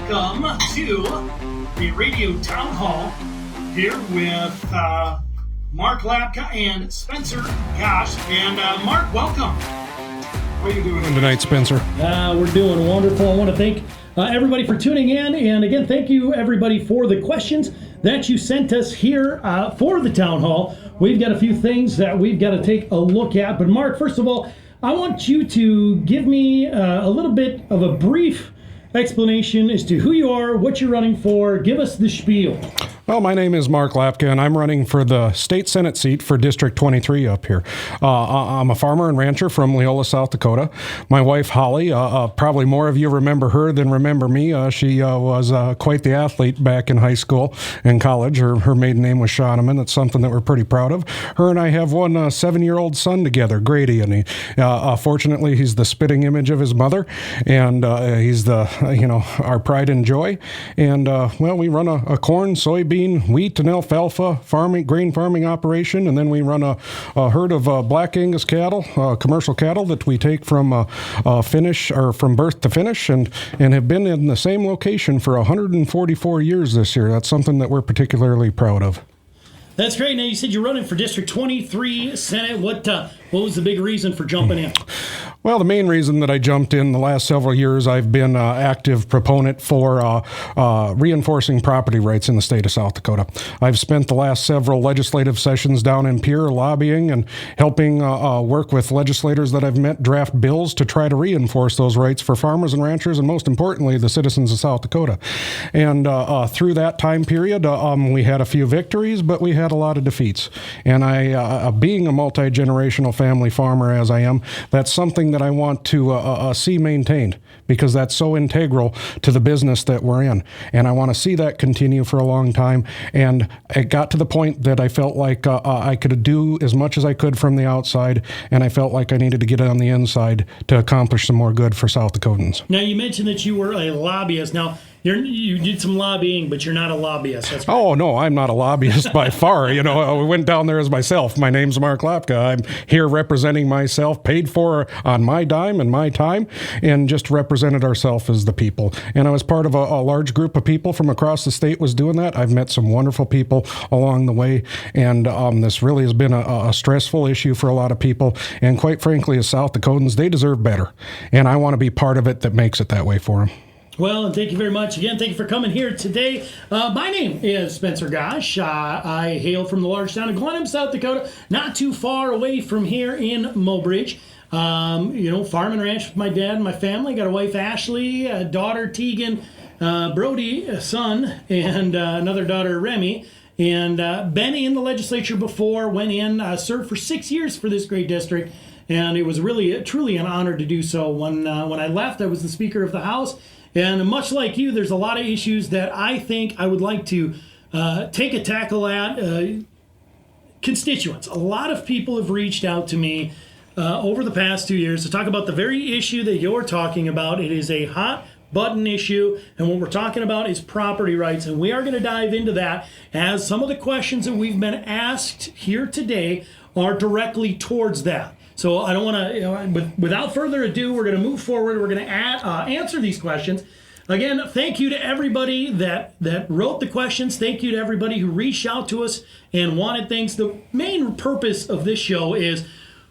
welcome to the radio town hall here with Mark Lapka and Spencer Gosch. And Mark, welcome. How are you doing tonight, Spencer? We're doing wonderful. I want to thank everybody for tuning in. And again, thank you, everybody, for the questions that you sent us here for the town hall. We've got a few things that we've got to take a look at. But Mark, first of all, I want you to give me a little bit of a brief explanation as to who you are, what you're running for. Give us the spiel. Well, my name is Mark Lapka, and I'm running for the state senate seat for District 23 up here. I'm a farmer and rancher from Leola, South Dakota. My wife, Holly, probably more of you remember her than remember me. She was quite the athlete back in high school and college. Her maiden name was Shauneman. It's something that we're pretty proud of. Her and I have one 7-year-old son together, Grady, and fortunately, he's the spitting image of his mother, and he's our pride and joy. And, we run a corn, soybean, wheat and alfalfa grain farming operation, and then we run a herd of black Angus cattle, commercial cattle that we take from finish or from birth to finish, and have been in the same location for 144 years this year. That's something that we're particularly proud of. That's great. Now, you said you're running for District 23 Senate. What was the big reason for jumping in? Well, the main reason that I jumped in the last several years, I've been an active proponent for reinforcing property rights in the state of South Dakota. I've spent the last several legislative sessions down in Pierre lobbying and helping work with legislators that I've met draft bills to try to reinforce those rights for farmers and ranchers, and most importantly, the citizens of South Dakota. And through that time period, we had a few victories, but we had a lot of defeats. And I, being a multi-generational family farmer as I am, that's something that I want to see maintained, because that's so integral to the business that we're in. And I want to see that continue for a long time. And it got to the point that I felt like I could do as much as I could from the outside, and I felt like I needed to get on the inside to accomplish some more good for South Dakotans. Now, you mentioned that you were a lobbyist. Now, you did some lobbying, but you're not a lobbyist. That's right. Oh, no, I'm not a lobbyist by far. I went down there as myself. My name's Mark Lapka. I'm here representing myself, paid for on my dime and my time, and just represented ourselves as the people. And I was part of a large group of people from across the state was doing that. I've met some wonderful people along the way, and this really has been a stressful issue for a lot of people. And quite frankly, as South Dakotans, they deserve better. And I want to be part of it that makes it that way for them. Well, and thank you very much. Again, thank you for coming here today. My name is Spencer Gosch. I hail from the large town of Glenham, South Dakota, not too far away from here in Mobridge. Farm and ranch with my dad and my family. Got a wife, Ashley, a daughter, Tegan, Brody, a son, and another daughter, Remy. And been in the legislature before, went in, served for 6 years for this great district. And it was really, truly an honor to do so. When I left, I was the Speaker of the House. And much like you, there's a lot of issues that I think I would like to take a tackle at. Constituents. A lot of people have reached out to me over the past 2 years to talk about the very issue that you're talking about. It is a hot button issue, and what we're talking about is property rights. And we are going to dive into that, as some of the questions that we've been asked here today are directly towards that. So I don't want to, without further ado, we're going to move forward. We're going to answer these questions. Again, thank you to everybody that wrote the questions. Thank you to everybody who reached out to us and wanted things. The main purpose of this show is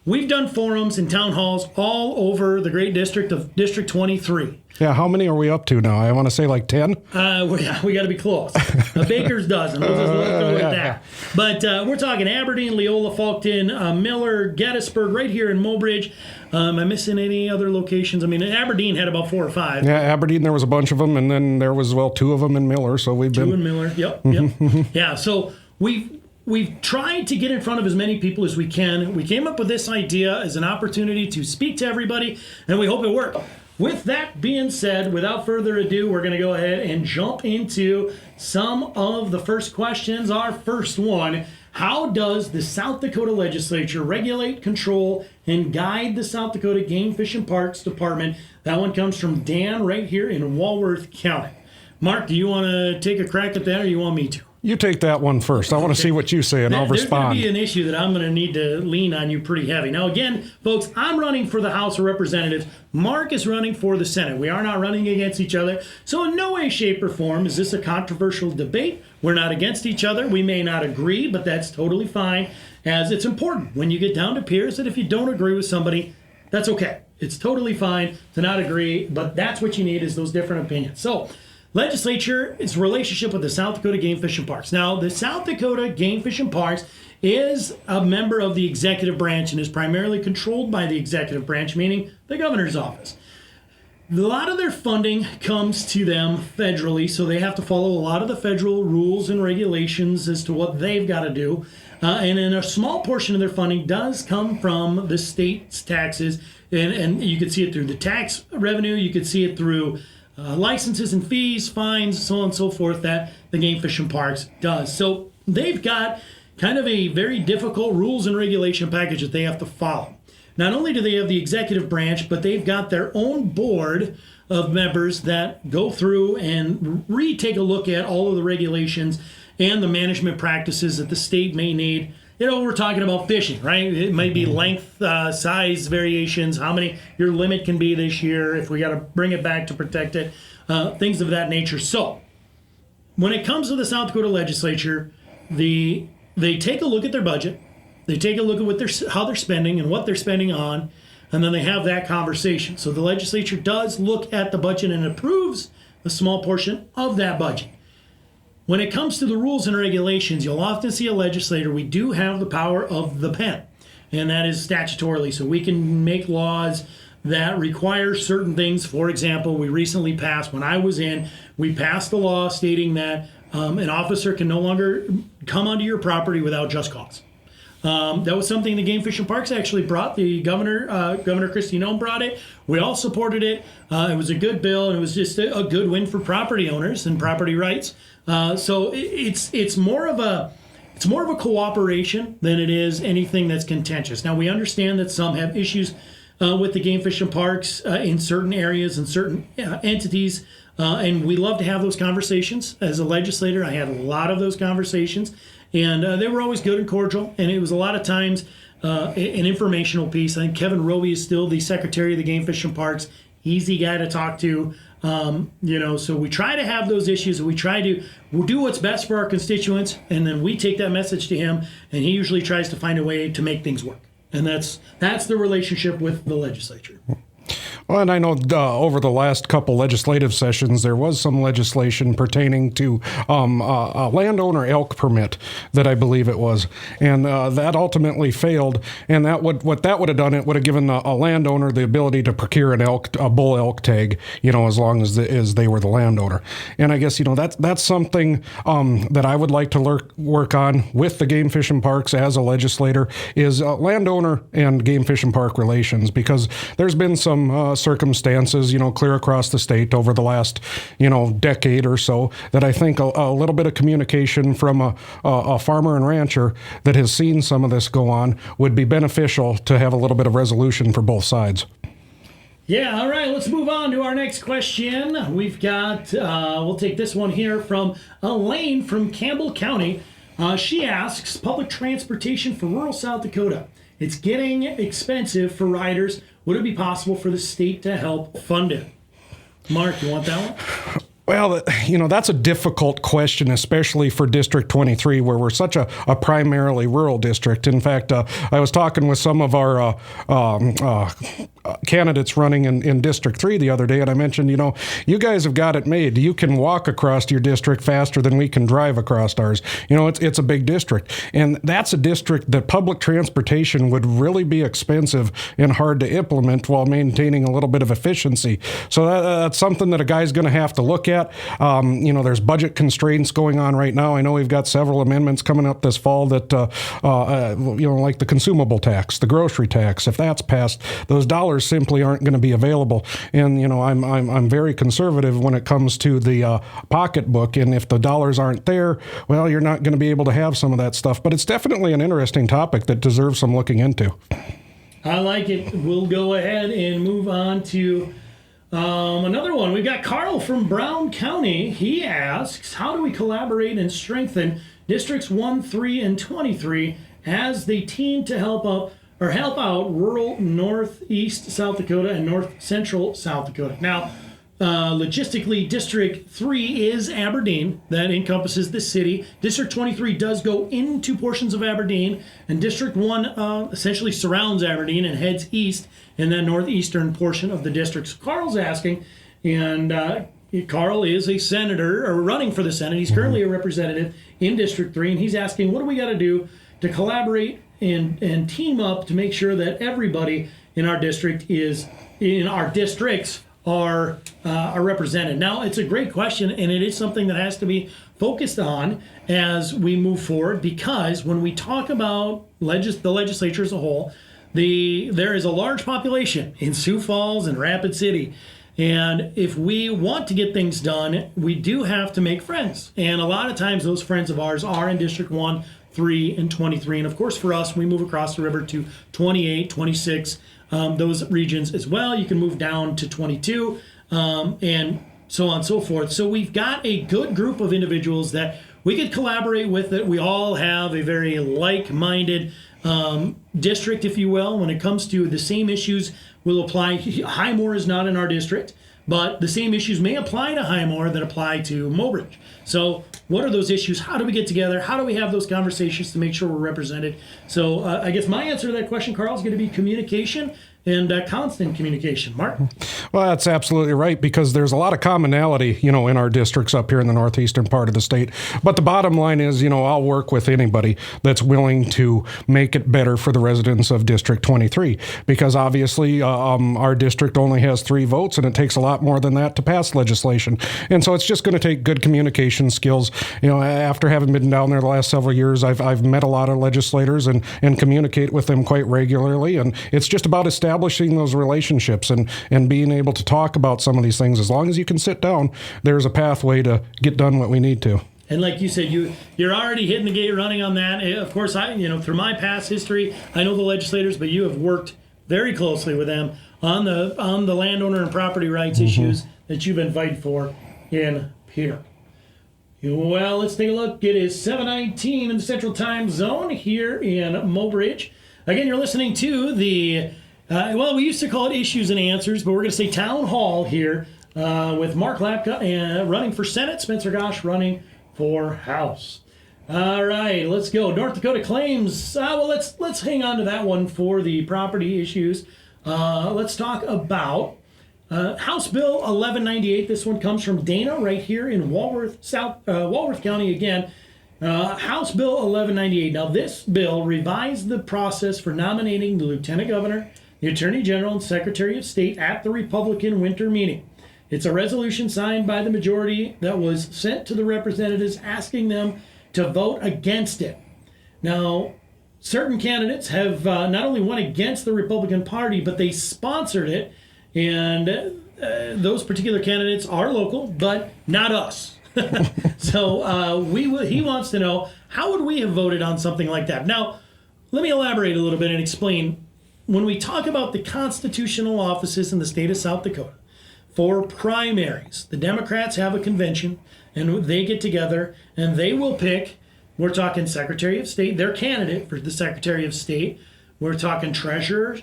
we've done forums and town halls all over the great district of District 23. Yeah, how many are we up to now? I want to say like 10. We got to be close. A baker's dozen. We'll just go with that. But we're talking Aberdeen, Leola, Faulkton, Miller, Gettysburg, right here in Mobridge. Am I missing any other locations? I mean, Aberdeen had about 4 or 5. Yeah, Aberdeen, there was a bunch of them, and then there was, 2 of them in Miller. So we've been 2 in Miller. Yep. Yeah. So We've tried to get in front of as many people as we can. We came up with this idea as an opportunity to speak to everybody, and we hope it worked. With that being said, without further ado, we're going to go ahead and jump into some of the first questions. Our first one: how does the South Dakota Legislature regulate, control, and guide the South Dakota Game, Fish, and Parks Department? That one comes from Dan right here in Walworth County. Mark, do you want to take a crack at that, or you want me to? You take that one first. I want to see what you say, and I'll There's going respond. to be an issue that I'm going to need to lean on you pretty heavy. Now, again, folks, I'm running for the House of Representatives. Mark is running for the Senate. We are not running against each other. So in no way, shape, or form is this a controversial debate. We're not against each other. We may not agree, but that's totally fine, as it's important when you get down to peers that if you don't agree with somebody, that's okay. It's totally fine to not agree, but that's what you need is those different opinions. So, legislature is relationship with the South Dakota Game Fish and Parks. Now, the South Dakota Game Fish and Parks is a member of the executive branch and is primarily controlled by the executive branch, meaning the governor's office. A lot of their funding comes to them federally, so they have to follow a lot of the federal rules and regulations as to what they've got to do. And then a small portion of their funding does come from the state's taxes, and you can see it through the tax revenue, you can see it through licenses and fees, fines, so on and so forth, that the Game Fish and Parks does. So they've got kind of a very difficult rules and regulation package that they have to follow. Not only do they have the executive branch, but they've got their own board of members that go through and take a look at all of the regulations and the management practices that the state may need. You know, we're talking about fishing, right? It might be length, size variations, how many your limit can be this year, if we got to bring it back to protect it, things of that nature. So when it comes to the South Dakota legislature, they take a look at their budget. They take a look at how they're spending and what they're spending on, and then they have that conversation. So the legislature does look at the budget and approves a small portion of that budget. When it comes to the rules and regulations, you'll often see a legislator. We do have the power of the pen, and that is statutorily. So we can make laws that require certain things. For example, we recently passed, when I was in, we passed a law stating that an officer can no longer come onto your property without just cause. That was something the Game Fish and Parks actually brought. The Governor Christie Nome brought it. We all supported it. It was a good bill, and it was just a good win for property owners and property rights. So it's more of a cooperation than it is anything that's contentious. Now, we understand that some have issues with the Game Fish and Parks in certain areas and certain entities, and we love to have those conversations. As a legislator, I had a lot of those conversations. And they were always good and cordial, and it was a lot of times an informational piece. I think Kevin Roby is still the secretary of the Game Fish and Parks. Easy guy to talk to, so we try to have those issues, and we'll do what's best for our constituents, and then we take that message to him, and he usually tries to find a way to make things work. And that's the relationship with the legislature. Well, and I know over the last couple legislative sessions, there was some legislation pertaining to a landowner elk permit that I believe it was, and that ultimately failed. And what that would have done, it would have given a landowner the ability to procure a bull elk tag, as long as they were the landowner. And I guess that's something that I would like to work on with the Game Fish and Parks as a legislator is landowner and Game Fish and Park relations, because there's been some circumstances, clear across the state over the last, decade or so that I think a little bit of communication from a farmer and rancher that has seen some of this go on would be beneficial to have a little bit of resolution for both sides. Yeah, all right, let's move on to our next question. We've got, we'll take this one here from Elaine from Campbell County. She asks, public transportation for rural South Dakota. It's getting expensive for riders. Would it be possible for the state to help fund it? Mark, you want that one? Well, that's a difficult question, especially for District 23, where we're such a primarily rural district. In fact, I was talking with some of our candidates running in District 3 the other day, and I mentioned, you guys have got it made. You can walk across your district faster than we can drive across ours. It's a big district, and that's a district that public transportation would really be expensive and hard to implement while maintaining a little bit of efficiency. So that's something that a guy's going to have to look at. There's budget constraints going on right now. I know we've got several amendments coming up this fall that, like the consumable tax, the grocery tax. If that's passed, those dollars simply aren't going to be available. And I'm very conservative when it comes to the pocketbook. And if the dollars aren't there, well, you're not going to be able to have some of that stuff. But it's definitely an interesting topic that deserves some looking into. I like it. We'll go ahead and move on to Another one, we've got Carl from Brown County. He asks, how do we collaborate and strengthen Districts 1, 3, and 23 as they team to help out rural northeast South Dakota and north central South Dakota? Now, logistically, District 3 is Aberdeen. That encompasses the city. District 23 does go into portions of Aberdeen, and District 1 essentially surrounds Aberdeen and heads east in that northeastern portion of the district. So Carl's asking, and Carl is a senator, or running for the Senate. He's currently a representative in District 3, and he's asking, what do we got to do to collaborate and team up to make sure that everybody in our districts are represented? Now, it's a great question, and it is something that has to be focused on as we move forward, because when we talk about the legislature as a whole, there is a large population in Sioux Falls and Rapid City. And if we want to get things done, we do have to make friends. And a lot of times those friends of ours are in District 1, 3, and 23. And of course, for us, we move across the river to 28, 26, those regions as well. You can move down to 22, and so on and so forth. So we've got a good group of individuals that we could collaborate with, that we all have a very like-minded district, if you will, when it comes to the same issues will apply. Highmore is not in our district, but the same issues may apply to Highmore that apply to Mobridge. So what are those issues? How do we get together? How do we have those conversations to make sure we're represented? So I guess my answer to that question, Carl, is going to be communication and constant communication. Mark? Well, that's absolutely right, because there's a lot of commonality, in our districts up here in the northeastern part of the state. But the bottom line is, I'll work with anybody that's willing to make it better for the residents of District 23, because obviously our district only has 3 votes, and it takes a lot more than that to pass legislation. And so it's just going to take good communication skills. After having been down there the last several years, I've met a lot of legislators and communicate with them quite regularly. And it's just about establishing those relationships and being able to talk about some of these things. As long as you can sit down, there's a pathway to get done what we need to. And like you said, you're already hitting the gate running on that. Of course, through my past history, I know the legislators, but you have worked very closely with them on the landowner and property rights issues that you've been fighting for in here. Well, let's take a look. It is 7:19 in the Central Time Zone here in Mobridge. Again, you're listening to the we used to call it Issues and Answers, but we're going to say Town Hall here with Mark Lapka and running for Senate, Spencer Gosch running for House. All right, let's go. North Dakota claims. Let's hang on to that one for the property issues. Let's talk about House Bill 1198. This one comes from Dana right here in Walworth County again. House Bill 1198. Now, this bill revised the process for nominating the Lieutenant Governor, the Attorney General, and Secretary of State at the Republican winter meeting. It's a resolution signed by the majority that was sent to the representatives asking them to vote against it. Now, certain candidates have not only went against the Republican Party, but they sponsored it, and those particular candidates are local, but not us. So he wants to know, how would we have voted on something like that? Now, let me elaborate a little bit and explain. When we talk about the constitutional offices in the state of South Dakota, for primaries, the Democrats have a convention, and they get together, and they will pick, we're talking Secretary of State, their candidate for the Secretary of State. We're talking Treasurer,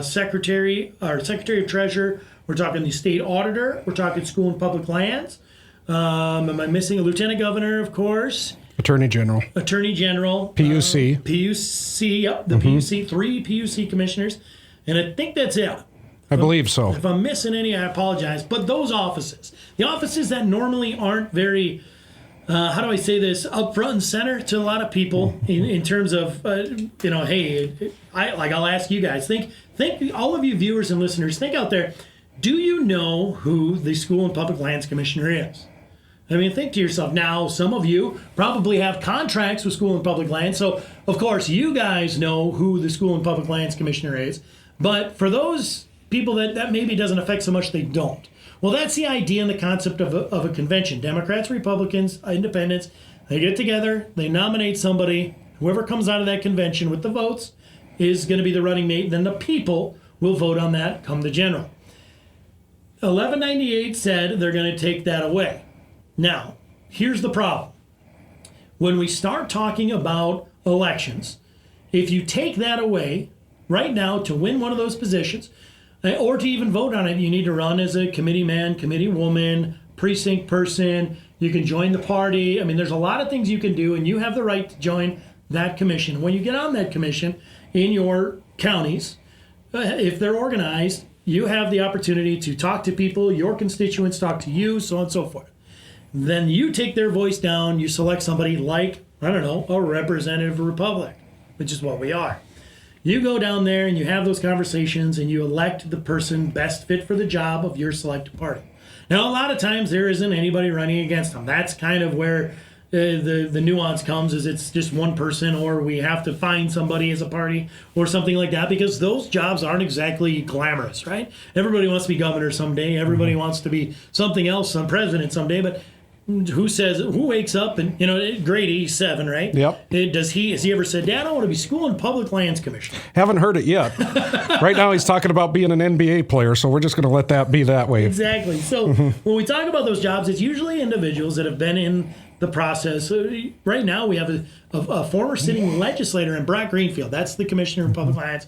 Secretary of Treasurer. We're talking the State Auditor. We're talking School and Public Lands. Am I missing a Lieutenant Governor, of course? Attorney General. PUC. PUC, yep, the PUC, 3 PUC commissioners. And I think that's it. I believe so. If I'm missing any, I apologize. But those offices, the offices that normally aren't very, how do I say this, up front and center to a lot of people in terms of, hey, I'll ask you guys, think, all of you viewers and listeners, think out there, do you know who the School and Public Lands Commissioner is? I mean, think to yourself. Now, some of you probably have contracts with School and Public Lands, so of course you guys know who the School and Public Lands Commissioner is. But for those people that maybe doesn't affect so much, they don't. Well, that's the idea and the concept of a convention. Democrats, Republicans, Independents, they get together, they nominate somebody. Whoever comes out of that convention with the votes is going to be the running mate. Then the people will vote on that come the general. 1198 said they're going to take that away. Now, here's the problem. When we start talking about elections, if you take that away right now to win one of those positions, or to even vote on it, you need to run as a committee man, committee woman, precinct person. You can join the party. I mean, there's a lot of things you can do, and you have the right to join that commission. When you get on that commission in your counties, if they're organized, you have the opportunity to talk to people, your constituents talk to you, so on and so forth. Then you take their voice down, you select somebody like, I don't know, a representative republic, which is what we are. You go down there and you have those conversations and you elect the person best fit for the job of your selected party. Now, a lot of times there isn't anybody running against them. That's kind of where the nuance comes, is it's just one person, or we have to find somebody as a party or something like that, because those jobs aren't exactly glamorous, right? Everybody wants to be governor someday. Everybody wants to be something else, some president someday, but who wakes up and, grade 87, right? Yep. Has he ever said, Dad, I want to be school and public lands commissioner? Haven't heard it yet. Right now he's talking about being an NBA player, so we're just going to let that be that way. Exactly. So when we talk about those jobs, it's usually individuals that have been in the process. Right now we have a former sitting legislator in Brock Greenfield. That's the commissioner of public lands.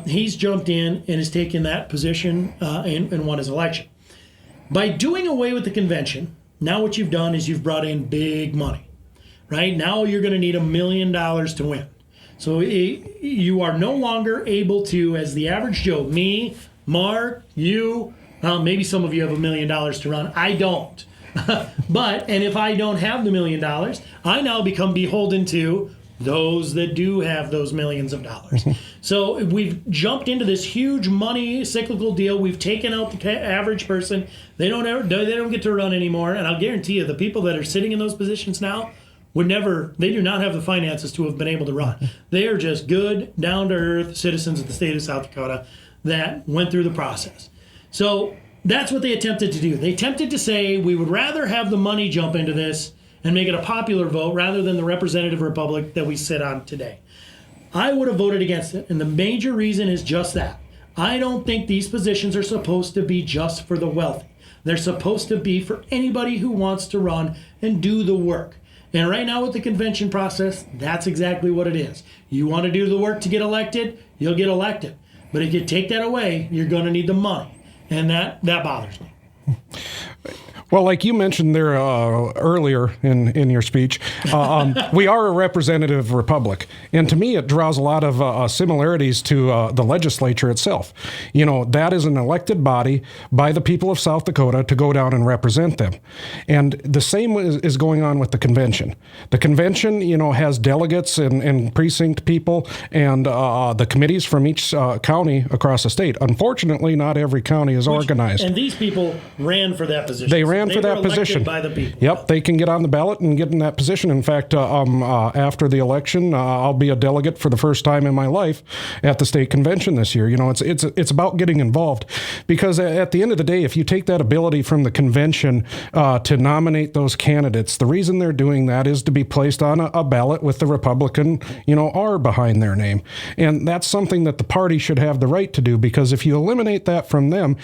He's jumped in and has taken that position and won his election. By doing away with the convention, now what you've done is you've brought in big money, right? Now you're going to need $1 million to win. So you are no longer able to, as the average Joe, me, Mark, you, maybe some of you have $1 million to run. I don't. And if I don't have the $1 million, I now become beholden to those that do have those millions of dollars. So we've jumped into this huge money cyclical deal. We've taken out the average person. They don't get to run anymore. And I'll guarantee you, the people that are sitting in those positions now they do not have the finances to have been able to run. They are just good, down-to-earth citizens of the state of South Dakota that went through the process. So that's what they attempted to do. They attempted to say, we would rather have the money jump into this and make it a popular vote rather than the representative republic that we sit on today. I would have voted against it, and the major reason is just that. I don't think these positions are supposed to be just for the wealthy. They're supposed to be for anybody who wants to run and do the work. And right now with the convention process, that's exactly what it is. You want to do the work to get elected, you'll get elected. But if you take that away, you're going to need the money. And that bothers me. Well, like you mentioned there earlier in your speech, we are a representative republic. And to me, it draws a lot of similarities to the legislature itself. That is an elected body by the people of South Dakota to go down and represent them. And the same is going on with the convention. The convention, has delegates and precinct people and the committees from each county across the state. Unfortunately, not every county is organized. And these people ran for that position. They ran for that position. By the people. Yep, they can get on the ballot and get in that position. In fact, after the election, I'll be a delegate for the first time in my life at the state convention this year. It's about getting involved, because at the end of the day, if you take that ability from the convention to nominate those candidates, the reason they're doing that is to be placed on a ballot with the Republican, R behind their name, and that's something that the party should have the right to do. Because if you eliminate that from them,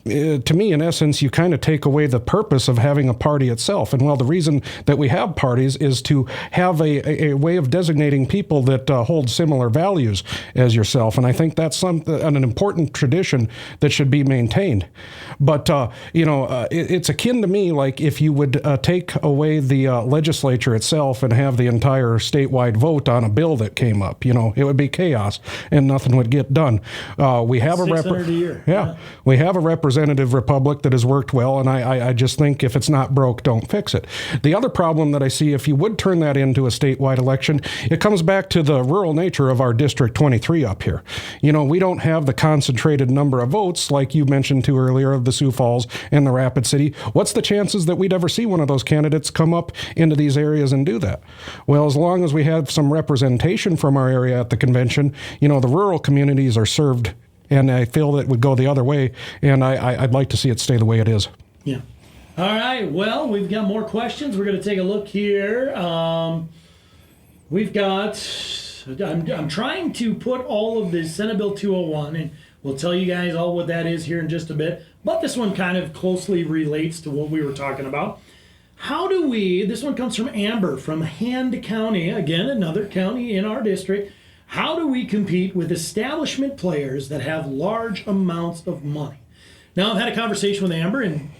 to me, in essence, you kind of take away the purpose of having a party itself. And the reason that we have parties is to have a way of designating people that hold similar values as yourself. And I think that's an important tradition that should be maintained. But, it's akin to me, like if you would take away the legislature itself and have the entire statewide vote on a bill that came up, it would be chaos and nothing would get done. We have $600 a year. Yeah, we have a representative republic that has worked well, and I just think if it's not broke, don't fix it. The other problem that I see, if you would turn that into a statewide election, it comes back to the rural nature of our District 23 up here. We don't have the concentrated number of votes like you mentioned too earlier of the Sioux Falls and the Rapid City. What's the chances that we'd ever see one of those candidates come up into these areas and do that? Well, as long as we have some representation from our area at the convention, the rural communities are served, and I feel that it would go the other way, and I'd like to see it stay the way it is. Yeah. All right. Well, we've got more questions. We're going to take a look here. We've got I'm trying to put all of this Senate Bill 201, and we'll tell you guys all what that is here in just a bit. But this one kind of closely relates to what we were talking about. This one comes from Amber from Hand County, again, another county in our district. How do we compete with establishment players that have large amounts of money? Now, I've had a conversation with Amber, and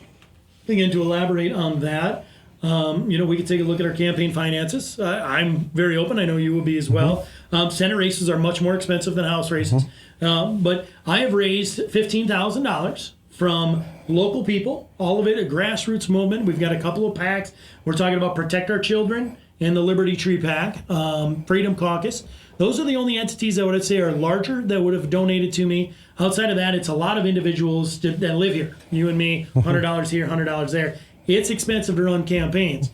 again, to elaborate on that, we could take a look at our campaign finances. I'm very open. I know you will be as well. Senate races are much more expensive than House races. But I have raised $15,000 from local people, all of it a grassroots movement. We've got a couple of PACs. We're talking about Protect Our Children and the Liberty Tree PAC, Freedom Caucus. Those are the only entities I would say are larger that would have donated to me. Outside of that, it's a lot of individuals that live here. You and me, $100 here, $100 there. It's expensive to run campaigns.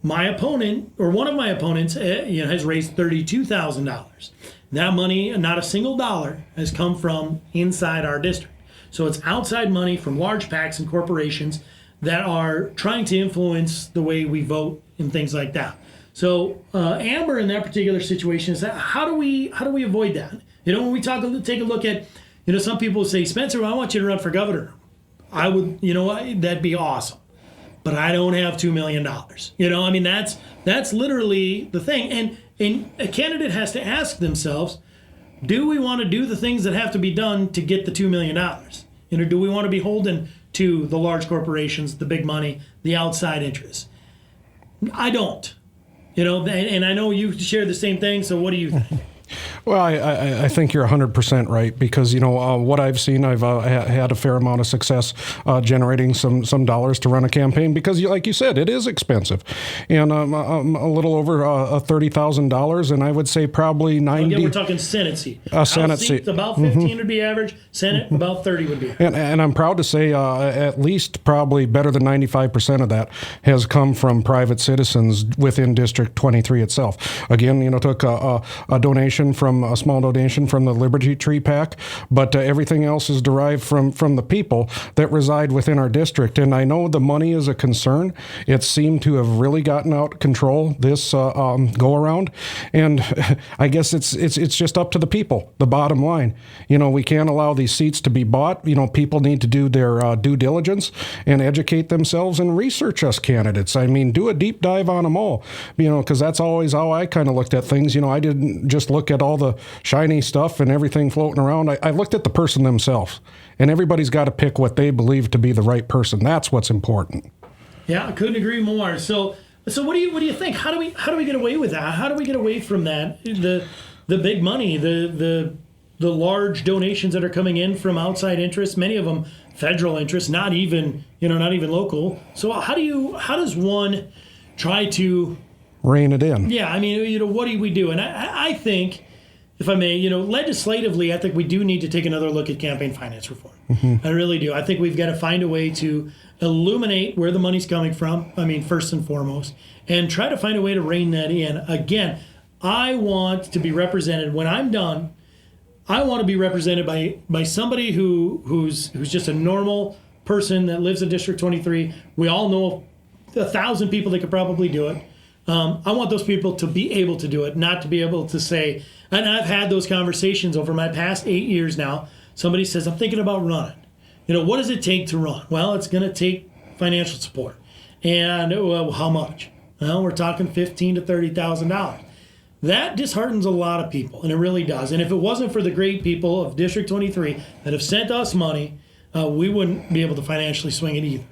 My opponent, or one of my opponents, has raised $32,000. That money, not a single dollar, has come from inside our district. So it's outside money from large PACs and corporations that are trying to influence the way we vote and things like that. So Amber, in that particular situation, is that how do we avoid that? When we take a look at, some people say, Spencer, I want you to run for governor. I would, that'd be awesome. But I don't have $2 million. That's literally the thing. And a candidate has to ask themselves, do we want to do the things that have to be done to get the $2 million? Do we want to be beholden to the large corporations, the big money, the outside interests? I don't. And I know you share the same thing, so what do you think? Well, I think you're 100% right because, what I've seen, I've had a fair amount of success generating some dollars to run a campaign because, like you said, it is expensive. And I'm a little over $30,000, and I would say probably 90. Again, we're talking Senate seat. Senate seat. About 15 would be average. Senate, about 30 would be average. And I'm proud to say at least probably better than 95% of that has come from private citizens within District 23 itself. Again, took a donation from a small donation from the Liberty Tree PAC, but everything else is derived from the people that reside within our district. And I know the money is a concern. It seemed to have really gotten out of control this go around, and I guess it's just up to the people. The bottom line, we can't allow these seats to be bought. People need to do their due diligence and educate themselves and research us candidates. Do a deep dive on them all. Because that's always how I kind of looked at things. I didn't just look at all the shiny stuff and everything floating around. I looked at the person themselves, and everybody's got to pick what they believe to be the right person. That's what's important. Yeah, I couldn't agree more. So what do you think? How do we get away with that? How do we get away from that? The big money, the large donations that are coming in from outside interests, many of them federal interests, not even local. So how does one try to rein it in? Yeah, what do we do? And I think, if I may, legislatively, I think we do need to take another look at campaign finance reform. I really do. I think we've got to find a way to illuminate where the money's coming from, first and foremost, and try to find a way to rein that in. Again, I want to be represented, when I'm done, I want to be represented by somebody who's just a normal person that lives in District 23. We all know 1,000 people that could probably do it. I want those people to be able to do it, not to be able to say, and I've had those conversations over my past 8 years now. Somebody says, I'm thinking about running. What does it take to run? Well, it's going to take financial support. And how much? Well, we're talking $15,000 to $30,000. That disheartens a lot of people, and it really does. And if it wasn't for the great people of District 23 that have sent us money, we wouldn't be able to financially swing it either.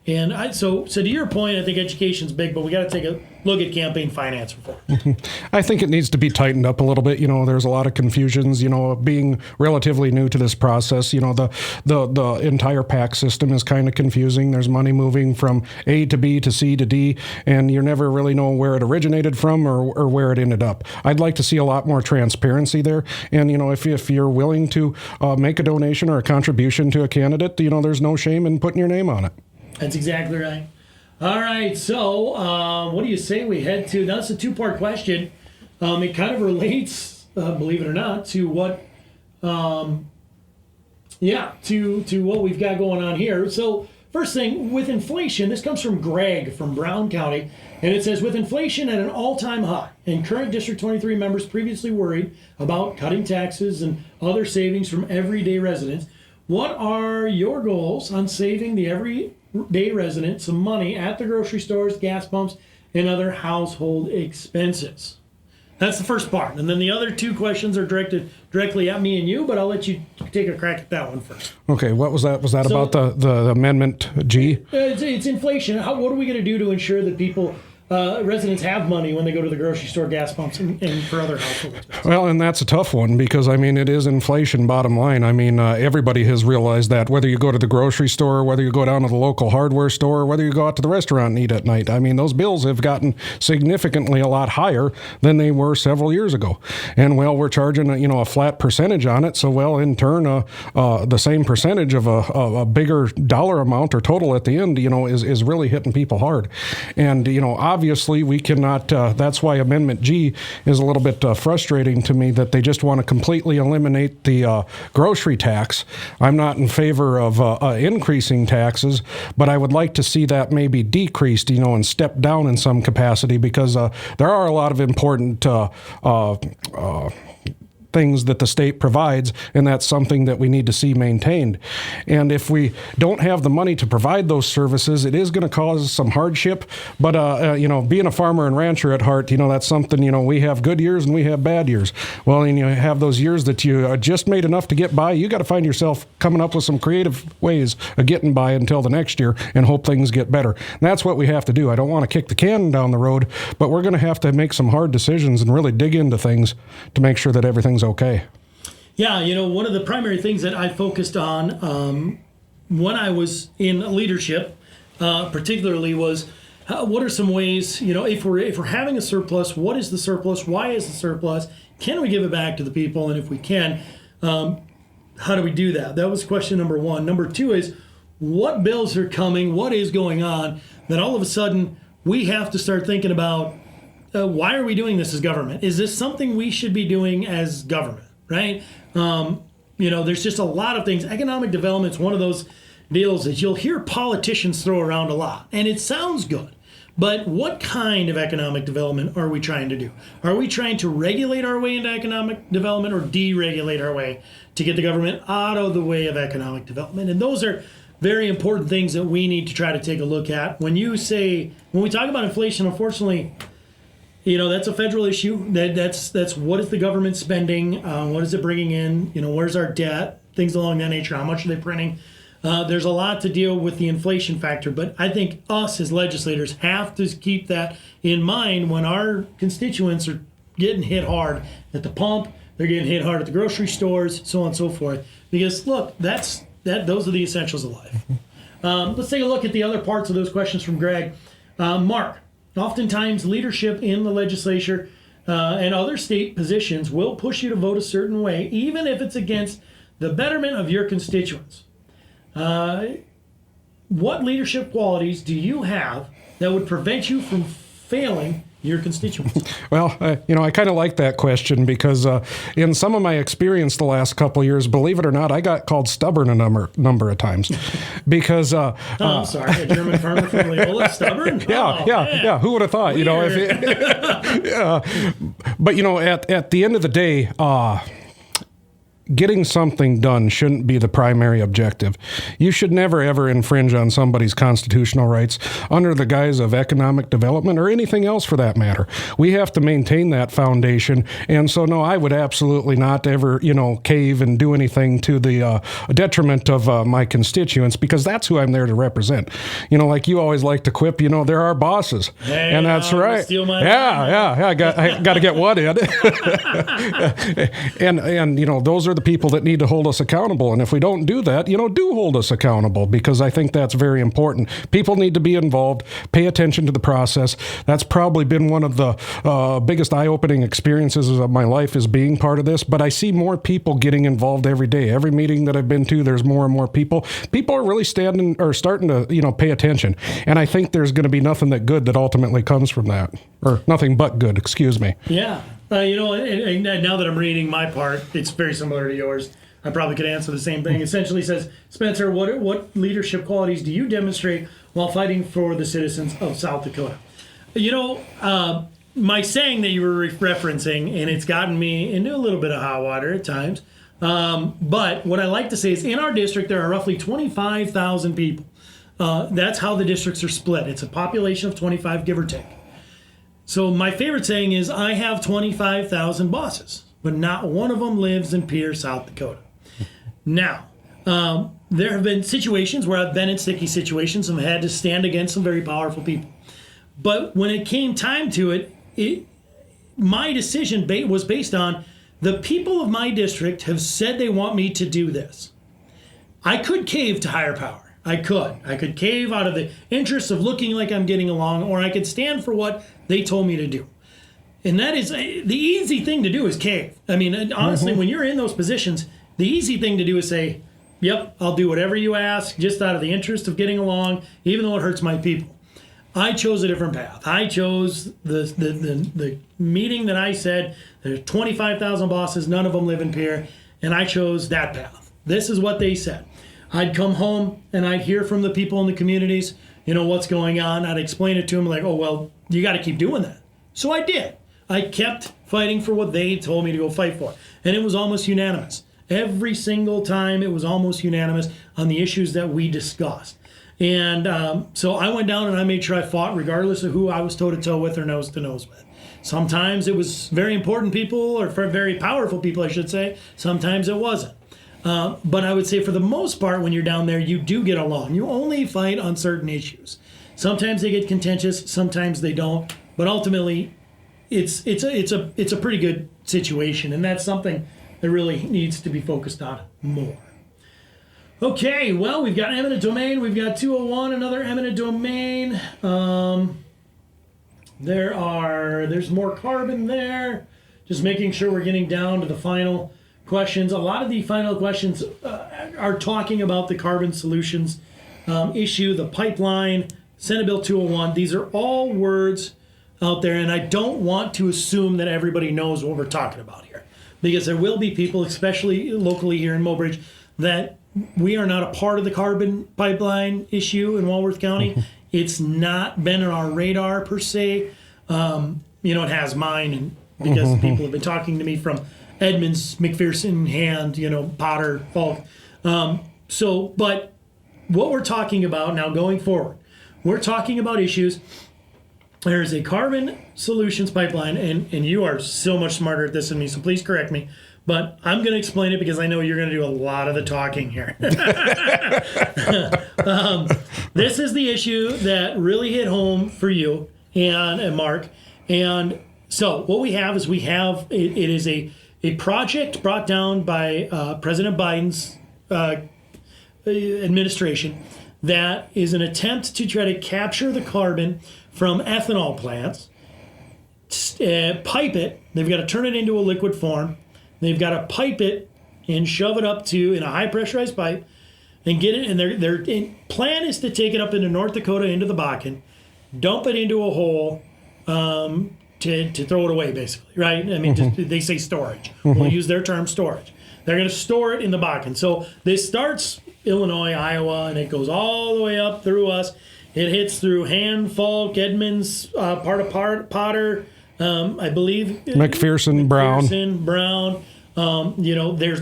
And so to your point, I think education's big, but we got to take a look at campaign finance reform. I think it needs to be tightened up a little bit. There's a lot of confusions. Being relatively new to this process, the entire PAC system is kind of confusing. There's money moving from A to B to C to D, and you never really know where it originated from or where it ended up. I'd like to see a lot more transparency there. And if you're willing to make a donation or a contribution to a candidate, there's no shame in putting your name on it. That's exactly right. All right, so what do you say we head to? Now, it's a two-part question. It kind of relates, believe it or not, to what, to what we've got going on here. So first thing, with inflation, this comes from Greg from Brown County, and it says, with inflation at an all-time high and current District 23 members previously worried about cutting taxes and other savings from everyday residents, what are your goals on saving the everyday resident some money at the grocery stores, gas pumps, and other household expenses? That's the first part. And then the other two questions are directed directly at me and you, but I'll let you take a crack at that one first. Okay, what was that? Was that about the Amendment G? It's inflation. What are we going to do to ensure that people, residents have money when they go to the grocery store, gas pumps, and for other household expenses? Well, and that's a tough one because, I mean, it is inflation, bottom line. I mean, everybody has realized that, whether you go to the grocery store, whether you go down to the local hardware store, or whether you go out to the restaurant and eat at night. I mean, those bills have gotten significantly a lot higher than they were several years ago. And, well, we're charging, a flat percentage on it. So, well, in turn, the same percentage of a bigger dollar amount or total at the end, is really hitting people hard. And, obviously we cannot, that's why Amendment G is a little bit frustrating to me, that they just want to completely eliminate the grocery tax. I'm not in favor of increasing taxes, but I would like to see that maybe decreased, and stepped down in some capacity, because there are a lot of important things that the state provides, and that's something that we need to see maintained. And if we don't have the money to provide those services, it is going to cause some hardship. But, being a farmer and rancher at heart, that's something, we have good years and we have bad years. Well, and you have those years that you just made enough to get by. You got to find yourself coming up with some creative ways of getting by until the next year and hope things get better. And that's what we have to do. I don't want to kick the can down the road, but we're going to have to make some hard decisions and really dig into things to make sure that everything's okay. Yeah, one of the primary things that I focused on when I was in leadership, particularly, was what are some ways, if we're having a surplus, what is the surplus? Why is the surplus? Can we give it back to the people? And if we can, how do we do that? That was question number one. Number two is, what bills are coming? What is going on that all of a sudden we have to start thinking about? Why are we doing this as government? Is this something we should be doing as government, right? There's just a lot of things. Economic development's one of those deals that you'll hear politicians throw around a lot, and it sounds good. But what kind of economic development are we trying to do? Are we trying to regulate our way into economic development, or deregulate our way to get the government out of the way of economic development? And those are very important things that we need to try to take a look at. When we talk about inflation, unfortunately, that's a federal issue. That's what is the government spending? What is it bringing in? Where's our debt? Things along that nature. How much are they printing? There's a lot to deal with the inflation factor, but I think us as legislators have to keep that in mind when our constituents are getting hit hard at the pump, they're getting hit hard at the grocery stores, so on and so forth. Because look, those are the essentials of life. Let's take a look at the other parts of those questions from Greg. Mark. Oftentimes, leadership in the legislature and other state positions will push you to vote a certain way, even if it's against the betterment of your constituents. What leadership qualities do you have that would prevent you from failing your constituents? Well, I kind of like that question because in some of my experience the last couple of years, believe it or not, I got called stubborn a number of times because. I'm sorry, a German farmer from Loyola, stubborn? Yeah. Who would have thought? But at the end of the day. Getting something done shouldn't be the primary objective. You should never, ever infringe on somebody's constitutional rights under the guise of economic development or anything else for that matter. We have to maintain that foundation. And so, no, I would absolutely not ever, cave and do anything to the detriment of my constituents, because that's who I'm there to represent. Like you always like to quip, there are bosses. Hey, and that's right. Steal my I got to get one in. and those are the people that need to hold us accountable. And if we don't do that, do hold us accountable, because I think that's very important. People need to be involved, pay attention to the process. That's probably been one of the biggest eye-opening experiences of my life, is being part of this. But I see more people getting involved every day. Every meeting that I've been to, there's more and more people. People are really starting to, pay attention. And I think there's going to be nothing that ultimately comes from that. Or nothing but good, excuse me. Yeah. And now that I'm reading my part, it's very similar to yours. I probably could answer the same thing. Essentially says, Spencer, what leadership qualities do you demonstrate while fighting for the citizens of South Dakota? You know, my saying that you were referencing, and it's gotten me into a little bit of hot water at times, but what I like to say is in our district, there are roughly 25,000 people. That's how the districts are split. It's a population of 25, give or take. So my favorite saying is, I have 25,000 bosses, but not one of them lives in Pierre, South Dakota. Now, there have been situations where I've been in sticky situations and had to stand against some very powerful people. But when it came time to it, my decision was based on the people of my district have said they want me to do this. I could cave to higher power. I could cave out of the interest of looking like I'm getting along, or I could stand for what they told me to do. And that is, the easy thing to do is cave. I mean, honestly, when you're in those positions, the easy thing to do is say, yep, I'll do whatever you ask, just out of the interest of getting along, even though it hurts my people. I chose a different path. I chose the meeting that I said, there's 25,000 bosses, none of them live in Pierre, and I chose that path. This is what they said. I'd come home and I'd hear from the people in the communities, you know, what's going on. I'd explain it to them like, oh, well, you got to keep doing that. So I did. I kept fighting for what they told me to go fight for. And it was almost unanimous. Every single time it was almost unanimous on the issues that we discussed. And so I went down and I made sure I fought regardless of who I was toe-to-toe with or nose-to-nose with. Sometimes it was very important people, or for very powerful people, I should say. Sometimes it wasn't. But I would say for the most part, when you're down there, you do get along. You only fight on certain issues. Sometimes they get contentious, sometimes they don't. But ultimately, it's a pretty good situation, and that's something that really needs to be focused on more. Okay, well, we've got eminent domain. We've got 201, another eminent domain. There's more carbon there. Just making sure we're getting down to the final questions. A lot of the final questions are talking about the carbon solutions issue, the pipeline, Senate Bill 201. These are all words out there, and I don't want to assume that everybody knows what we're talking about here, because there will be people, especially locally here in Mobridge, that we are not a part of the carbon pipeline issue in Walworth County. It's not been on our radar per se. It has mine, and because people have been talking to me from Edmonds, McPherson, Hand, Potter, Falk. But what we're talking about now going forward, we're talking about issues. There's a carbon solutions pipeline, and you are so much smarter at this than me, so please correct me. But I'm going to explain it because I know you're going to do a lot of the talking here. This is the issue that really hit home for you and Mark. And so what we have is it is a project brought down by President Biden's administration that is an attempt to try to capture the carbon from ethanol plants, pipe it. They've got to turn it into a liquid form. They've got to pipe it and shove it up in a high pressurized pipe and get it. And their plan is to take it up into North Dakota, into the Bakken, dump it into a hole to throw it away, basically, right? I mean, they say storage. We'll use their term storage. They're going to store it in the Bakken. So this starts Illinois, Iowa, and it goes all the way up through us. It hits through Hand, Falk, Edmonds, part of Potter, I believe. McPherson, Brown.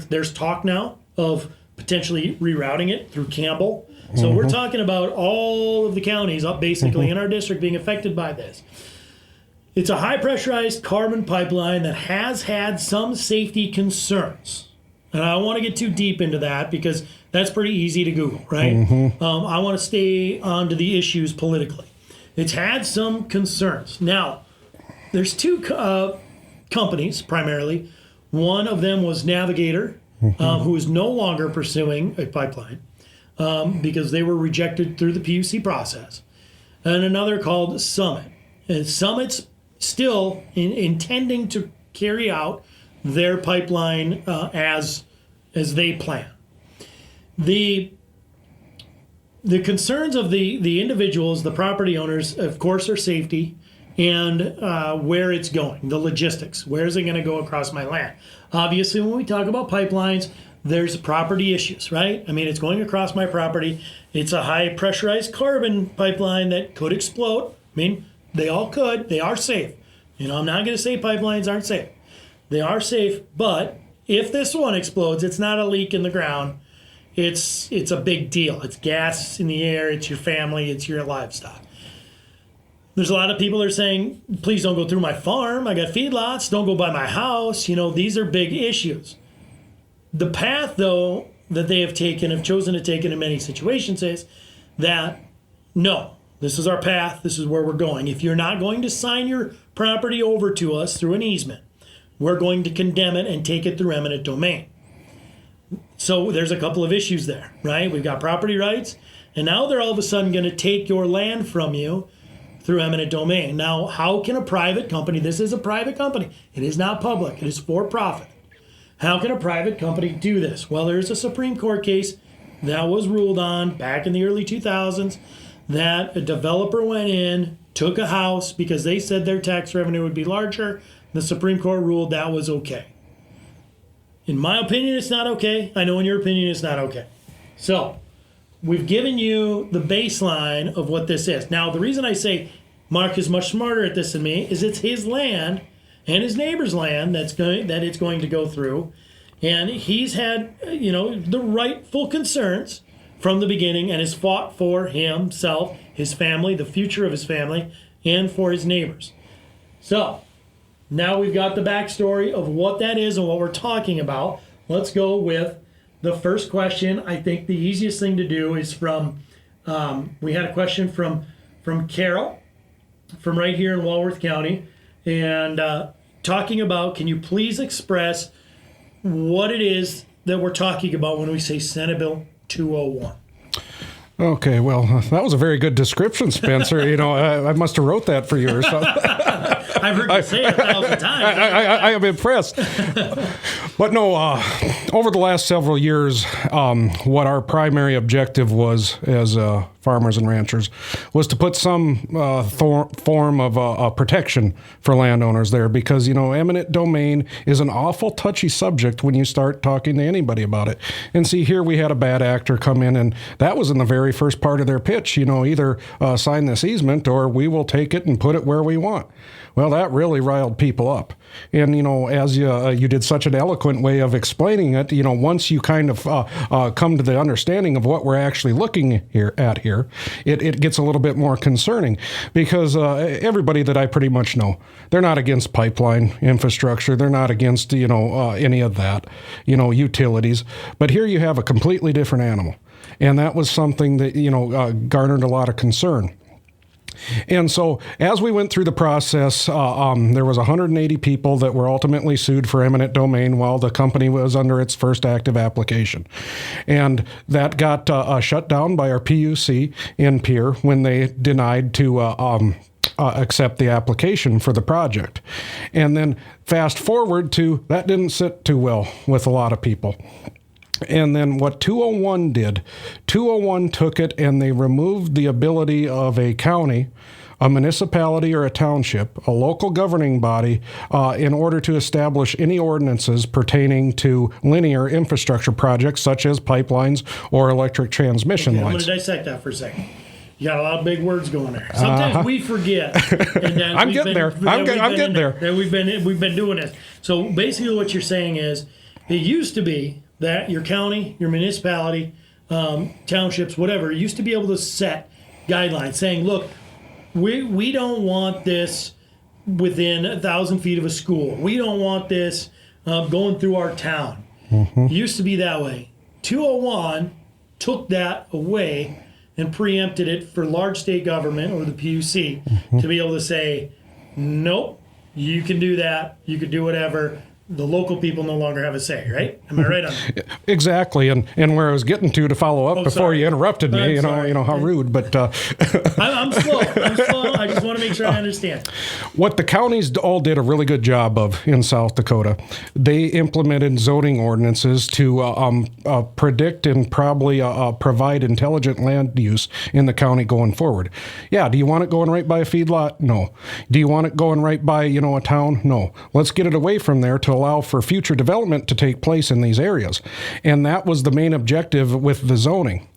There's talk now of potentially rerouting it through Campbell. So we're talking about all of the counties up basically in our district being affected by this. It's a high pressurized carbon pipeline that has had some safety concerns. And I don't want to get too deep into that because that's pretty easy to Google, right? I want to stay on to the issues politically. It's had some concerns. Now, there's two companies primarily. One of them was Navigator, who is no longer pursuing a pipeline because they were rejected through the PUC process. And another called Summit. And Summit's still intending to carry out their pipeline as they plan. The concerns of the individuals, the property owners, of course, are safety and where it's going, the logistics. Where is it going to go across my land? Obviously, when we talk about pipelines, there's property issues, right? I mean, it's going across my property. It's a high pressurized carbon pipeline that could explode. I mean, they all could. They are safe. I'm not going to say pipelines aren't safe. They are safe, but if this one explodes, it's not a leak in the ground. It's a big deal. It's gas in the air. It's your family. It's your livestock. There's a lot of people that are saying, please don't go through my farm. I got feedlots. Don't go by my house. These are big issues. The path, though, that they have chosen to take in many situations is that, no, this is our path. This is where we're going. If you're not going to sign your property over to us through an easement, we're going to condemn it and take it through eminent domain. So there's a couple of issues there, right? We've got property rights, and now they're all of a sudden going to take your land from you through eminent domain. Now, how can a private company, this is a private company, it is not public, it is for profit. How can a private company do this? Well, there's a Supreme Court case that was ruled on back in the early 2000s that a developer went in, took a house because they said their tax revenue would be larger. The Supreme Court ruled that was okay. In my opinion, it's not okay. I know in your opinion, it's not okay. So, we've given you the baseline of what this is. Now, the reason I say Mark is much smarter at this than me is it's his land and his neighbor's land that it's going to go through. And he's had, the rightful concerns from the beginning and has fought for himself, his family, the future of his family, and for his neighbors. So, now we've got the backstory of what that is and what we're talking about. Let's go with the first question. I think the easiest thing to do is from, we had a question from Carol from right here in Walworth County, and talking about, can you please express what it is that we're talking about when we say Senate Bill 201? Okay, well, that was a very good description, Spencer. I must have wrote that for you or something. I've heard you say it 1,000 times. I am impressed. But no, over the last several years, what our primary objective was as farmers and ranchers was to put some form of protection for landowners there because, eminent domain is an awful touchy subject when you start talking to anybody about it. And see, here we had a bad actor come in, and that was in the very first part of their pitch, either sign this easement or we will take it and put it where we want. Well, that really riled people up. And, as you did such an eloquent way of explaining it, once you kind of come to the understanding of what we're actually looking at here, it gets a little bit more concerning because everybody that I pretty much know, they're not against pipeline infrastructure. They're not against, any of that, utilities. But here you have a completely different animal. And that was something that, garnered a lot of concern. And so as we went through the process, there was 180 people that were ultimately sued for eminent domain while the company was under its first active application. And that got shut down by our PUC in Pierre when they denied to accept the application for the project. And then fast forward to, that didn't sit too well with a lot of people. And then what 201 did, 201 took it and they removed the ability of a county, a municipality or a township, a local governing body, in order to establish any ordinances pertaining to linear infrastructure projects such as pipelines or electric transmission lines. I'm lines. going to dissect that for a second. You got a lot of big words going there. Sometimes we forget. I'm getting there. I'm getting there. That we've been doing this. So basically what you're saying is it used to be that your county, your municipality, townships, whatever, used to be able to set guidelines saying, look, we don't want this within 1,000 feet of a school. We don't want this going through our town. Mm-hmm. It used to be that way. 201 took that away and preempted it for large state government or the PUC to be able to say, nope, you can do that. You can do whatever. The local people no longer have a say, right? Am I right on that? Exactly, and where I was getting to follow up before you interrupted me, you know how rude, but I'm slow. I just want to make sure I understand. What the counties all did a really good job of in South Dakota, they implemented zoning ordinances to predict and probably provide intelligent land use in the county going forward. Yeah, do you want it going right by a feedlot? No. Do you want it going right by a town? No. Let's get it away from there to allow for future development to take place in these areas. And that was the main objective with the zoning.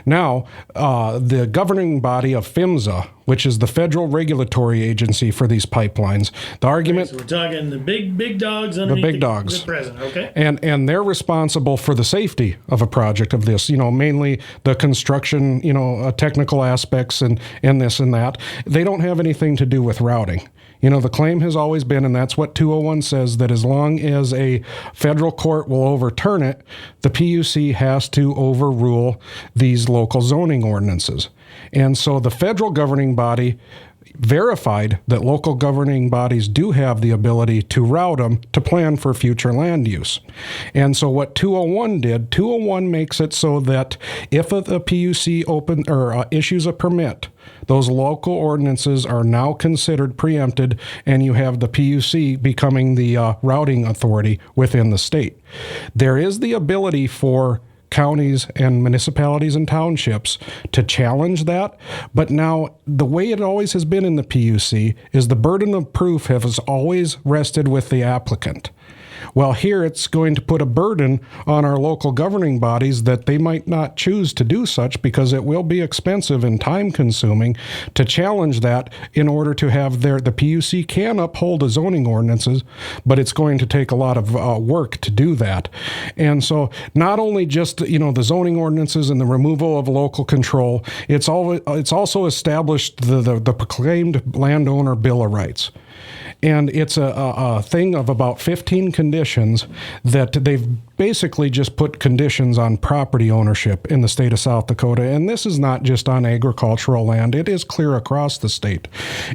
Now, the governing body of PHMSA, which is the federal regulatory agency for these pipelines, the argument... So we're talking the big dogs underneath the big dogs. The president, okay? And they're responsible for the safety of a project of this, mainly the construction, technical aspects and this and that. They don't have anything to do with routing. The claim has always been, and that's what 201 says, that as long as a federal court will overturn it, the PUC has to overrule these local zoning ordinances. And so the federal governing body verified that local governing bodies do have the ability to route them to plan for future land use. And so what 201 did, 201 makes it so that if the PUC issues a permit, those local ordinances are now considered preempted, and you have the PUC becoming the routing authority within the state. There is the ability for counties and municipalities and townships to challenge that. But now, the way it always has been in the PUC is the burden of proof has always rested with the applicant. Well, here it's going to put a burden on our local governing bodies that they might not choose to do such because it will be expensive and time-consuming to challenge that in order to have the PUC can uphold the zoning ordinances, but it's going to take a lot of work to do that. And so not only just, the zoning ordinances and the removal of local control, it's also established the proclaimed landowner Bill of Rights. And it's a thing of about 15 conditions that they've basically just put conditions on property ownership in the state of South Dakota. And this is not just on agricultural land. It is clear across the state.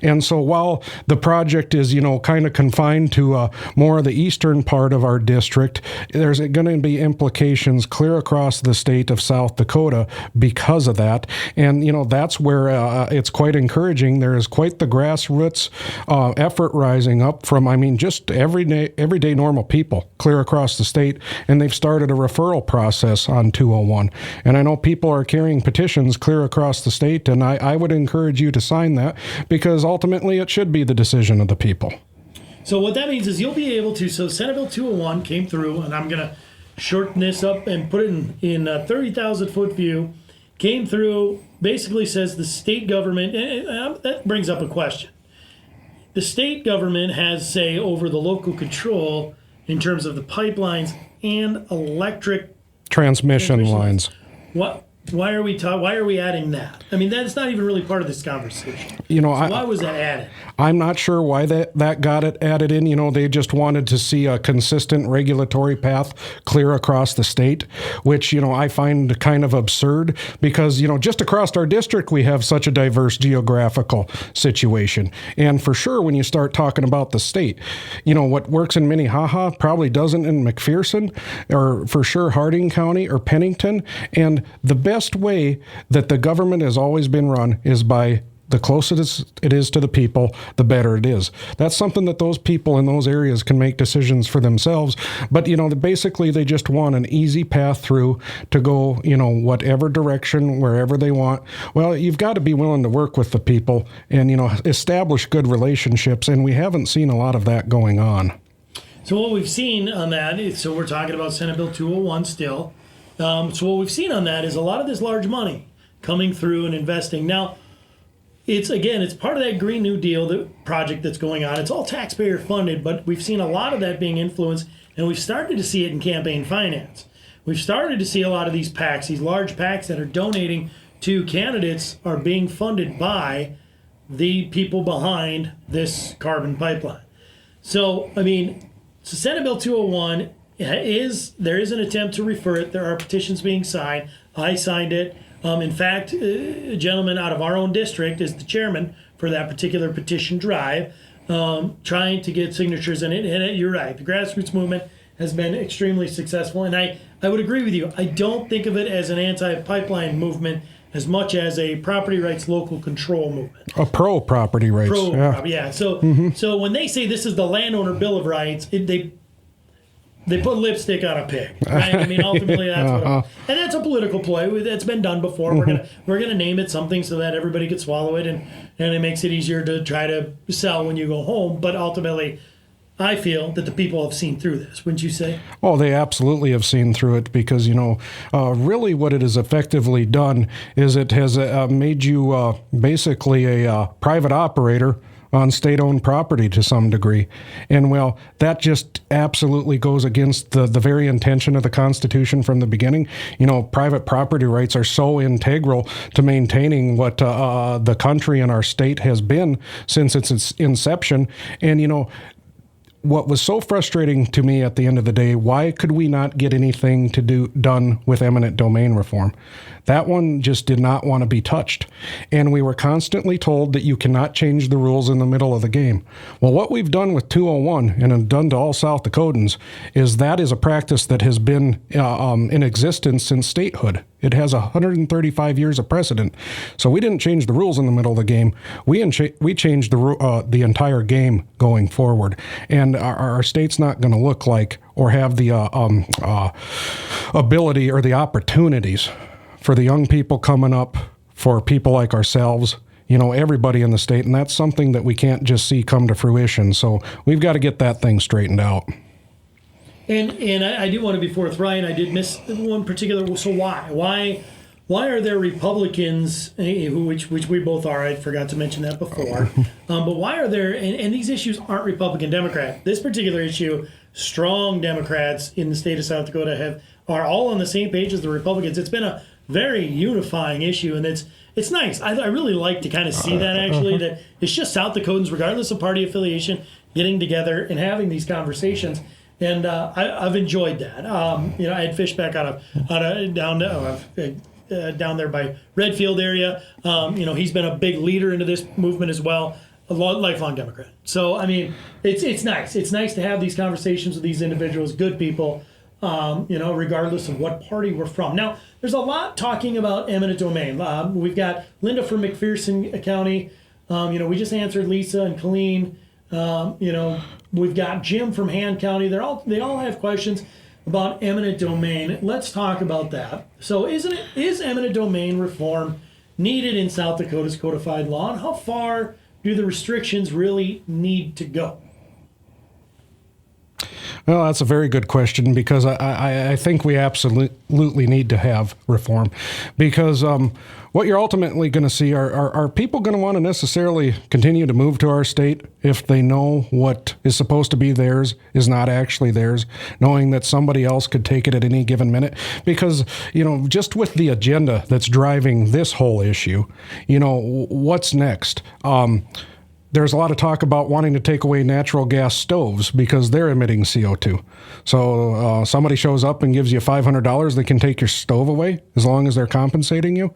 And so while the project is, kind of confined to more of the eastern part of our district, there's going to be implications clear across the state of South Dakota because of that. And, that's where it's quite encouraging. There is quite the grassroots effort rising up from, just everyday normal people clear across the state. And they've started a referral process on 201. And I know people are carrying petitions clear across the state, and I would encourage you to sign that because ultimately it should be the decision of the people. So what that means is you'll be able to, so Senate Bill 201 came through, and I'm going to shorten this up and put it in a 30,000 foot view, came through, basically says the state government, and that brings up a question. The state government has say over the local control in terms of the pipelines and electric transmission lines. Why are we adding that? That's not even really part of this conversation. Why was that added? I'm not sure why that got it added in. They just wanted to see a consistent regulatory path clear across the state, which, I find kind of absurd because, just across our district, we have such a diverse geographical situation. And for sure, when you start talking about the state, what works in Minnehaha probably doesn't in McPherson or for sure Harding County or Pennington. And the best way that the government has always been run is by the closer it is to the people, the better it is. That's something that those people in those areas can make decisions for themselves. But, basically they just want an easy path through to go, whatever direction, wherever they want. Well, you've got to be willing to work with the people and, establish good relationships. And we haven't seen a lot of that going on. So what we've seen on that is, so we're talking about Senate Bill 201 still. So what we've seen on that is a lot of this large money coming through and investing. Now, it's part of that Green New Deal project that's going on. It's all taxpayer funded, but we've seen a lot of that being influenced, and we've started to see it in campaign finance. We've started to see a lot of these PACs, these large PACs that are donating to candidates are being funded by the people behind this carbon pipeline. So, Senate Bill 201 there is an attempt to refer it. There are petitions being signed. I signed it. In fact, a gentleman out of our own district is the chairman for that particular petition drive, trying to get signatures in it. And you're right, the grassroots movement has been extremely successful. And I would agree with you. I don't think of it as an anti-pipeline movement as much as a property rights local control movement. A pro-property rights. Yeah. So when they say this is the landowner Bill of Rights, they put lipstick on a pig, right? Ultimately that's what and that's a political play that's been done before. We're gonna name it something so that everybody can swallow it, and it makes it easier to try to sell when you go home. But ultimately, I feel that the people have seen through this, wouldn't you say? Oh, they absolutely have seen through it because, really what it has effectively done is it has made you basically a private operator on state-owned property to some degree. And, well, that just absolutely goes against the very intention of the Constitution from the beginning. Private property rights are so integral to maintaining what the country and our state has been since its inception. And, what was so frustrating to me at the end of the day, why could we not get anything done with eminent domain reform? That one just did not want to be touched. And we were constantly told that you cannot change the rules in the middle of the game. Well, what we've done with 201 and have done to all South Dakotans is that is a practice that has been in existence since statehood. It has 135 years of precedent. So we didn't change the rules in the middle of the game. We changed the entire game going forward. And our state's not going to look like or have the ability or the opportunities for the young people coming up, for people like ourselves, everybody in the state. And that's something that we can't just see come to fruition. So we've got to get that thing straightened out. And I do want to be forthright. I did miss one particular. So why are there Republicans, which we both are? I forgot to mention that before. But why are there? And these issues aren't Republican Democrat. This particular issue, strong Democrats in the state of South Dakota are all on the same page as the Republicans. It's been a very unifying issue, and it's nice. I really like to kind of see that actually. That it's just South Dakotans, regardless of party affiliation, getting together and having these conversations. And I've enjoyed that. I had Fish back down there by Redfield area. He's been a big leader into this movement as well. A lifelong Democrat. So it's nice. It's nice to have these conversations with these individuals, good people. Regardless of what party we're from. Now, there's a lot talking about eminent domain. We've got Linda from McPherson County. We just answered Lisa and Colleen. We've got Jim from Han County. They all have questions about eminent domain. Let's talk about that. So is eminent domain reform needed in South Dakota's codified law, and how far do the restrictions really need to go? Well, that's a very good question because I think we absolutely need to have reform because what you're ultimately going to see are people going to want to necessarily continue to move to our state if they know what is supposed to be theirs is not actually theirs, knowing that somebody else could take it at any given minute? Because, just with the agenda that's driving this whole issue, what's next? There's a lot of talk about wanting to take away natural gas stoves because they're emitting CO2. So somebody shows up and gives you $500, they can take your stove away as long as they're compensating you.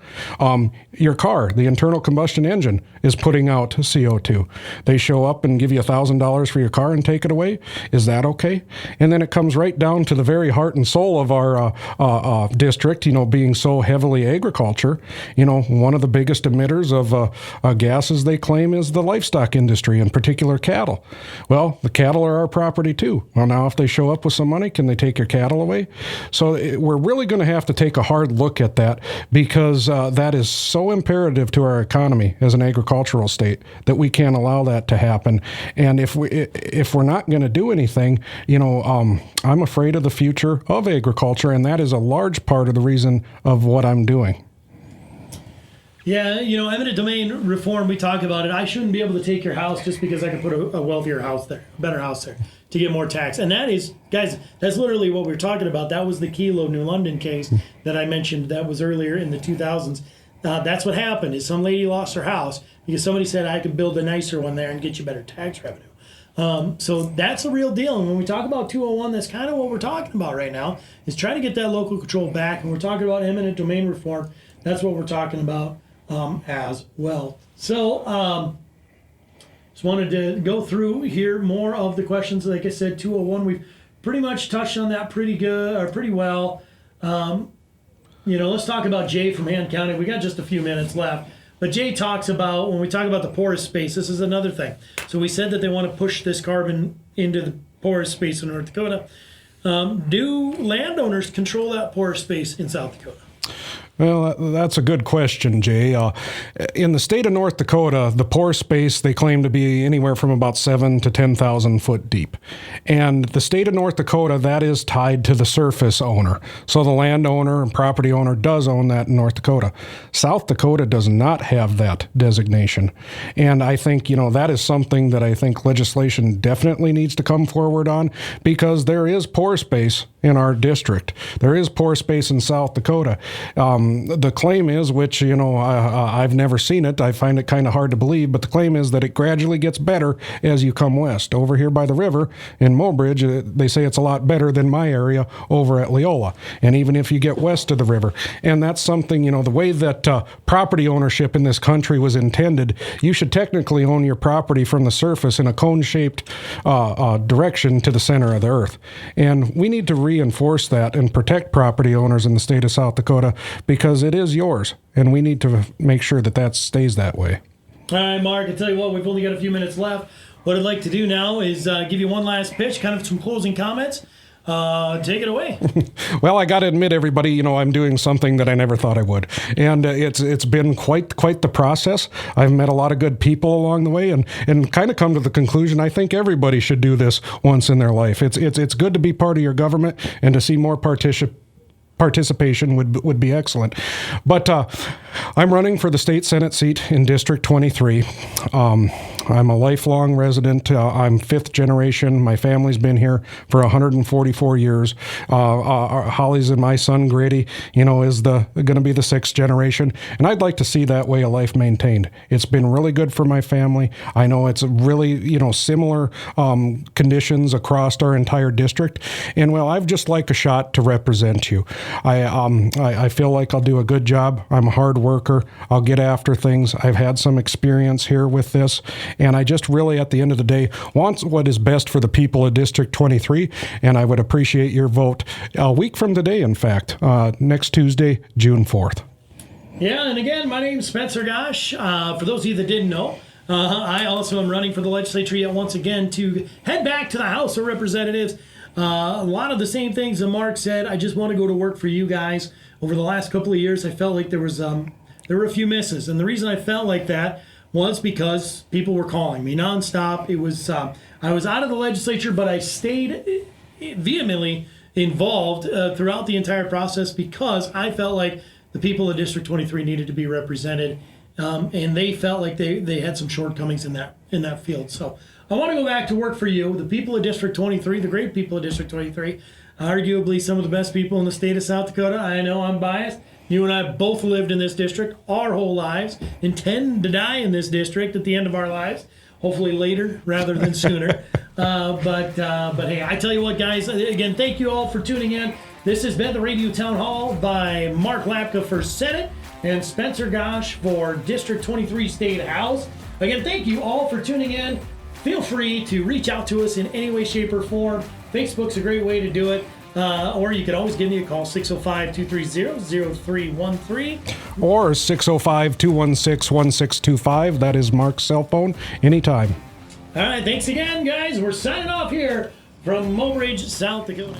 Your car, the internal combustion engine, is putting out CO2. They show up and give you $1,000 for your car and take it away. Is that okay? And then it comes right down to the very heart and soul of our district, being so heavily agriculture. One of the biggest emitters of gases, they claim, is the livestock industry, in particular cattle. Well, the cattle are our property too. Well, now if they show up with some money, can they take your cattle away? So we're really going to have to take a hard look at that because that is so imperative to our economy as an agricultural state that we can't allow that to happen. And if we're not going to do anything, I'm afraid of the future of agriculture, and that is a large part of the reason of what I'm doing. Yeah, eminent domain reform, we talk about it. I shouldn't be able to take your house just because I can put a wealthier house there, a better house there, to get more tax. And that is, guys, that's literally what we were talking about. That was the Kelo, New London case that I mentioned that was earlier in the 2000s. That's what happened, is some lady lost her house because somebody said, I could build a nicer one there and get you better tax revenue. So that's a real deal. And when we talk about 201, that's kind of what we're talking about right now, is trying to get that local control back. And we're talking about eminent domain reform. That's what we're talking about. As well. So, just wanted to go through here more of the questions. Like I said, 201, we've pretty much touched on that pretty well. Let's talk about Jay from Han County. We got just a few minutes left. But Jay talks about, when we talk about the porous space, this is another thing. So we said that they want to push this carbon into the porous space in North Dakota. Do landowners control that porous space in South Dakota? Well, that's a good question, Jay. In the state of North Dakota, the pore space they claim to be anywhere from about 7 to 10,000 foot deep. And the state of North Dakota, that is tied to the surface owner. So the landowner and property owner does own that in North Dakota. South Dakota does not have that designation. And I think, that is something that I think legislation definitely needs to come forward on, because there is pore space in our district. There is pore space in South Dakota. The claim is, which, I've never seen it. I find it kind of hard to believe, but the claim is that it gradually gets better as you come west. Over here by the river in Mobridge, they say it's a lot better than my area over at Leola. And even if you get west of the river. And that's something, the way that property ownership in this country was intended, you should technically own your property from the surface in a cone-shaped direction to the center of the earth. And we need to reinforce that and protect property owners in the state of South Dakota, because it is yours, and we need to make sure that stays that way. All right, Mark, I tell you what, we've only got a few minutes left. What I'd like to do now is give you one last pitch, kind of some closing comments. Take it away. Well, I got to admit, everybody, I'm doing something that I never thought I would, and it's been quite the process. I've met a lot of good people along the way, and kind of come to the conclusion I think everybody should do this once in their life. It's good to be part of your government, and to see more participation would be excellent. But I'm running for the state Senate seat in District 23. I'm a lifelong resident. I'm fifth generation. My family's been here for 144 years. Holly's and my son Grady, is going to be the sixth generation, and I'd like to see that way of life maintained. It's been really good for my family. I know it's really similar conditions across our entire district, and I'd just like a shot to represent you. I feel like I'll do a good job. I'm a hard worker. I'll get after things. I've had some experience here with this, and I just really, at the end of the day, want what is best for the people of District 23, and I would appreciate your vote a week from today, in fact, next Tuesday, June 4th. Yeah, and again, my name's Spencer Gosch. For those of you that didn't know, I also am running for the legislature yet once again to head back to the House of Representatives. A lot of the same things that Mark said. I just want to go to work for you guys. Over the last couple of years, I felt like there were a few misses, and the reason I felt like that was because people were calling me nonstop. It was I was out of the legislature, but I stayed vehemently involved throughout the entire process, because I felt like the people of District 23 needed to be represented, and they felt like they had some shortcomings in that field. So I want to go back to work for you, the people of District 23, the great people of District 23, arguably some of the best people in the state of South Dakota. I know I'm biased. You and I both lived in this district our whole lives, intend to die in this district at the end of our lives, hopefully later rather than sooner. But hey, I tell you what, guys, again, thank you all for tuning in. This has been the Radio Town Hall by Mark Lapka for Senate and Spencer Gosch for District 23 State House. Again, thank you all for tuning in. Feel free to reach out to us in any way, shape, or form. Facebook's a great way to do it. Or you can always give me a call, 605-230-0313. Or 605-216-1625. That is Mark's cell phone, anytime. All right, thanks again, guys. We're signing off here from Mobridge, South Dakota.